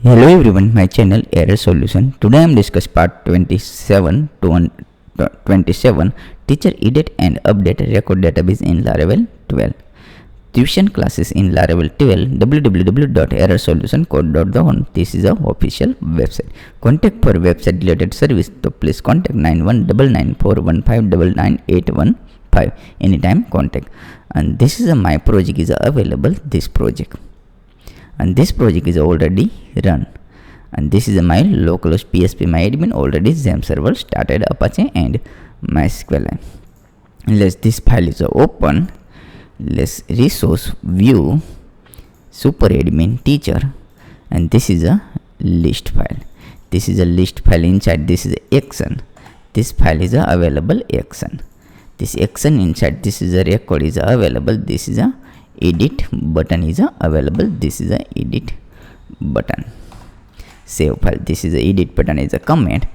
Hello everyone, my channel Error Solution. Today I am discuss part 27 Teacher Edit and Update Record Database in Laravel 12. Tuition classes in Laravel 12 www.errorsolutioncode.com. This is a official website. Contact for website related service, so please contact 919945999815 anytime contact. And this is my project is available, this project. And this project is already run, and this is my localhost PSP my admin already XAMPP server started Apache and MySQL. Let's this file is open. Let's resource view super admin teacher, and this is a list file. This is a list file. Inside this is action. This file is available action. This action inside this is a record is available. This is a edit button is available. This is a edit button. Save file. This is a edit button is a comment,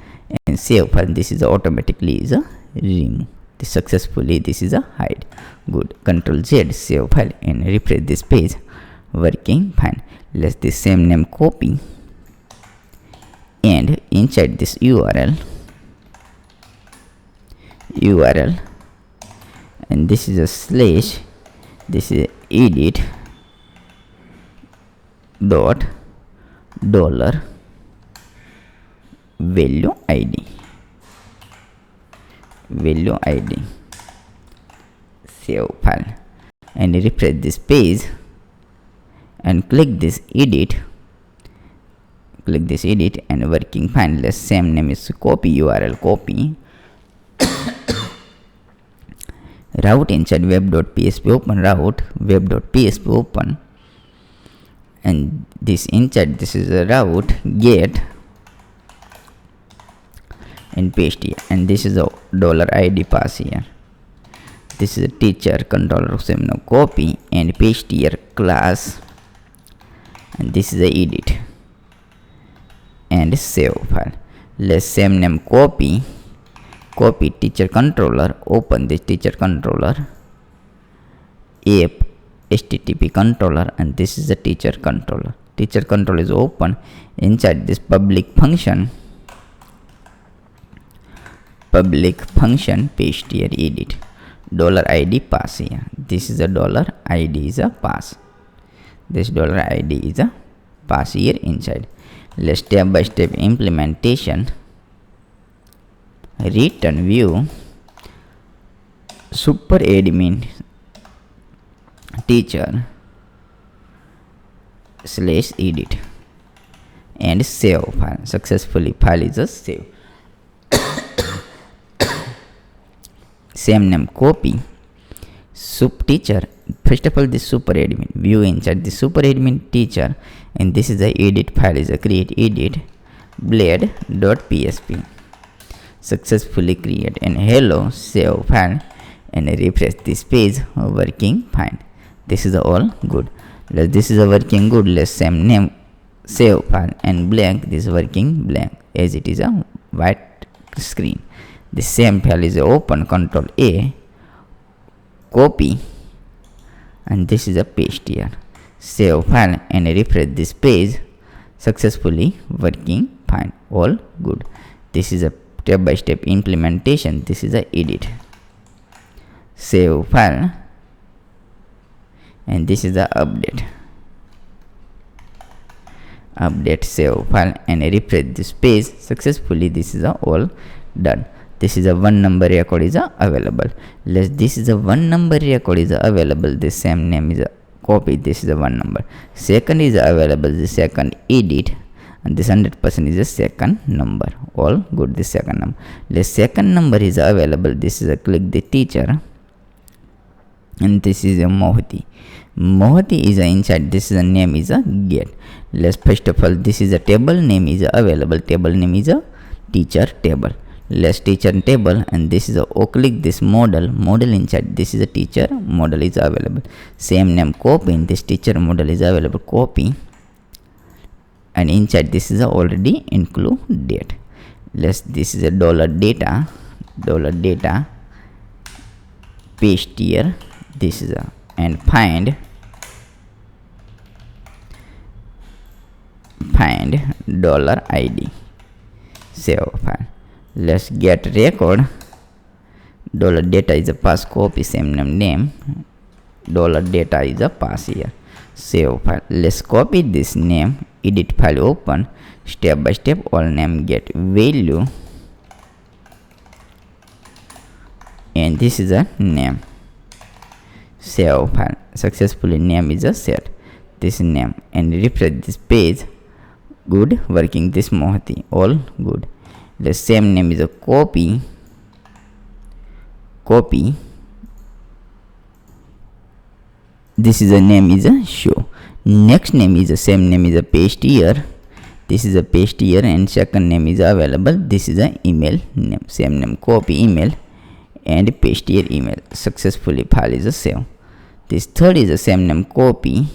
and save file. This is automatically is a remove. This successfully this is a hide. Good. Control Z save file and refresh this page. Working fine. Let's this same name copy, and inside this URL, and this is a slash. This is edit dot dollar value id save file and refresh this page and click this edit and working fine. Let's same name is copy URL copy route inside web.php open route web.php open, and this inside this is a route get and paste here, and this is a $id pass here. This is a teacher controller, so now copy and paste here class, and this is a edit and save file. Let's same name copy teacher controller, open this teacher controller app http controller, and this is the teacher controller is open. Inside this public function paste here edit $id pass here. This is a $id is a pass. This $id is a pass here inside. Let's step by step implementation. Return view super admin teacher slash edit and save file. Successfully file is a save. Same name copy sup teacher. First of all this super admin view inside the super admin teacher, and this is the edit file is a create edit blade.php successfully create, and hello save file and refresh this page. Working fine. This is all good. This is a working good. Let's same name save file and blank. This is working blank as it is a white screen. The same file is open. Control A copy, and this is a paste here. Save file and refresh this page. Successfully working fine. All good. This is a step by step implementation. This is a edit save file, and this is the update save file and refresh this page. Successfully this is all done. This is a one number record is available. This is a one number record is available. This same name is copy. This is a one number. Second is available. The second edit, and this 100% is a second number. All good. This second number. The second number is available. This is a click the teacher, and this is a Mohati is a inside. This is a name is a get. Let's first of all this is a table name is available. Table name is a teacher table. Let's teacher table, and this is a click this model inside. This is a teacher model is available. Same name copy in this teacher model is available. Copy, and inside this is a already include date. This is a $data paste here. This is a and find find $id. Save file. Let's get record. $data is a pass, copy same name. $data is a pass here. Save file. Let's copy this name, edit file, open, step by step, all name, get value, and this is a name. Save file. Successfully name is a set. This name, and refresh this page. Good working. This Mohati, all good. The same name is a copy. This is a name is a show. Next name is the same name is a paste here. This is a paste here, and second name is available. This is a email name. Same name, copy email and paste here email. Successfully file is a save. This third is the same name, copy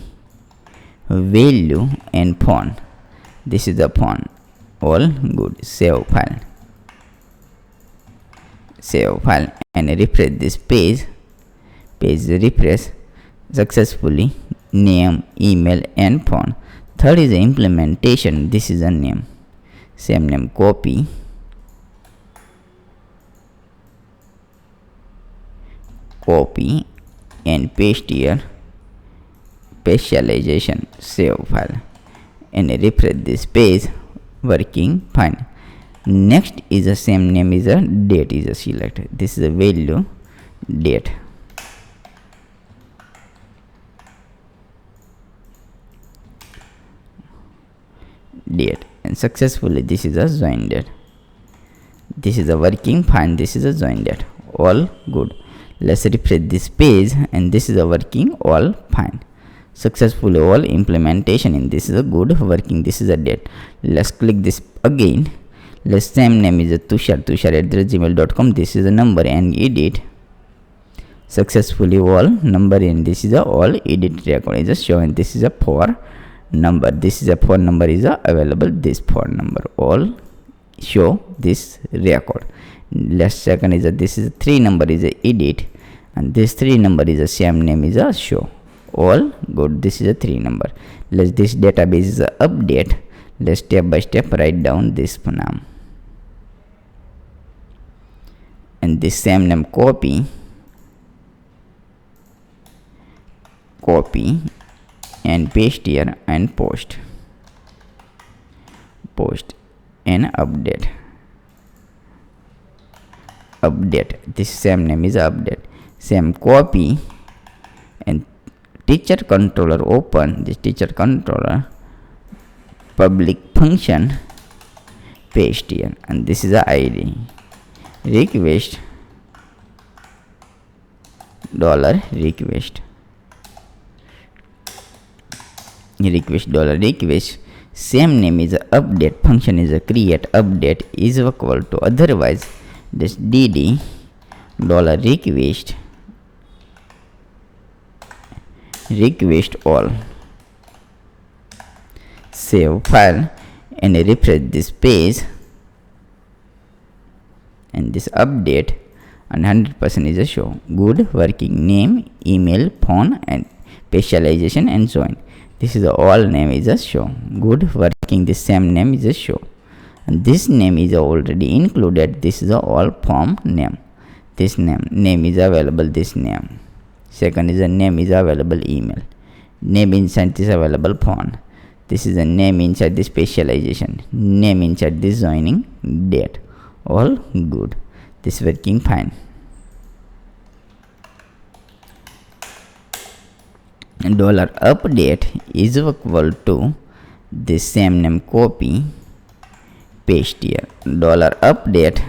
value and phone. This is the phone, all good. Save file. Save file and refresh this page. Page refresh. Successfully name, email and phone. Third is the implementation. This is a name. Same name, copy and paste here. Specialization. Save file and refresh this page. Working fine. Next is the same name is a date is a select. This is a value, date. And successfully this is a join date. This is a working fine. This is a join date, all good. Let's refresh this page, and this is a working, all fine. Successfully all implementation in this is a good working. This is a date. Let's click this again. Let's same name is a tushar@gmail.com. This is a number and edit. Successfully all number, and this is a all edit record is a showing. This is a for number. This is a phone number is a available. This phone number all show this record. Let's second is a this is a 3 number is a edit, and this 3 number is a same name is a show, all good. This is a 3 number. Let's this database is a update. Let's step by step write down this name, and this same name copy and paste here and post and update. This same name is update. Same copy and teacher controller, open this teacher controller, public function, paste here, and this is the ID. Request $request same name is a update, function is a create, update is equal to otherwise this dd $request all. Save file and refresh this page, and this update and 100% is a show. Good working name, email, phone and specialization and join. This is a all name is a show. Good working. The same name is a show, and this name is already included. This is a all form name. This name is available. This name. Second is a name is available email. Name inside this available phone. This is a name inside the specialization. Name inside this joining date. All good. This working fine. $update is equal to this same name copy paste here. $update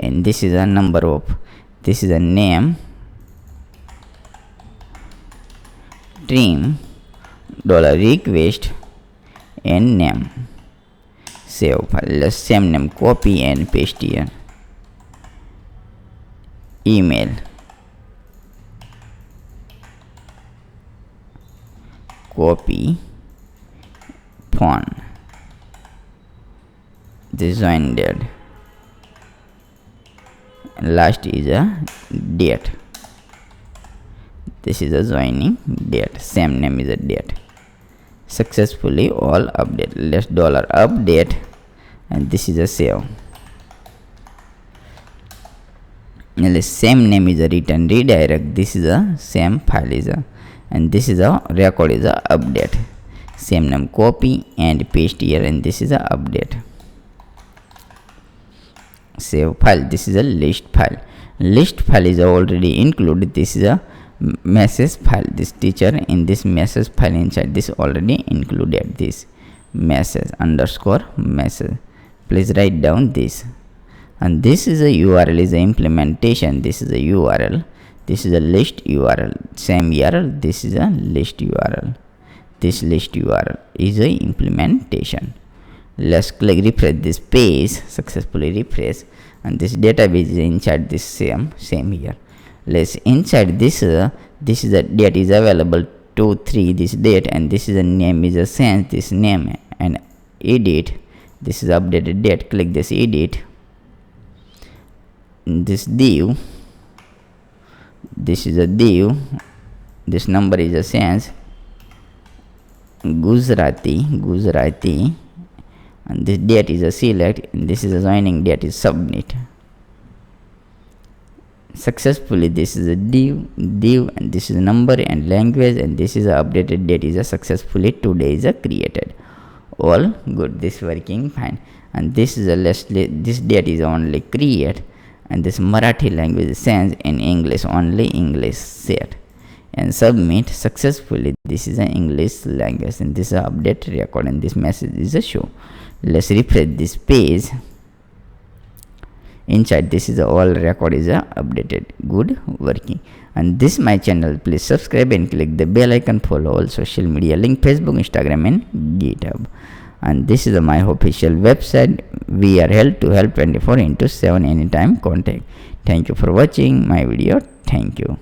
and this is a number of, this is a name, trim, $request and name. Save file. Same name copy and paste here. Email, copy, phone, this join date, and last is a date. This is a joining date. Same name is a date. successfully all update. Let's $update, and this is a save. And the same name is a return redirect. This is a same file is a, and this is a record is a update. Same name, copy and paste here, and this is a update. Save file. This is a list file. List file is already included. This is a message file. This teacher in this message file inside this already included this message underscore message. Please write down this. And this is a URL is a implementation. This is a URL. This is a list URL. Same URL. This is a list URL. This list URL is a implementation. Let's click refresh this page. Successfully refresh, and this database is inside this same here. Let's inside this this is a date is available 2/3 this date, and this is a name is a sense this name, and edit. This is updated date. Click this edit. This div. This is a div. This number is a sense Gujarati, and this date is a select, and this is a joining date is submit. Successfully this is a div, and this is a number and language, and this is a updated date is a successfully today is a created. All good, this working fine. And this is a this date is only create, and this Marathi language sense in English only English set, and submit successfully. This is an English language, and this is a update record, and this message is a show. Let's refresh this page. Inside this is a all record is a updated. Good working. And this my channel, please subscribe and click the bell icon. Follow all social media link, Facebook, Instagram and GitHub. And this is my official website. We are held to help 24/7 anytime contact. Thank you for watching my video. Thank you.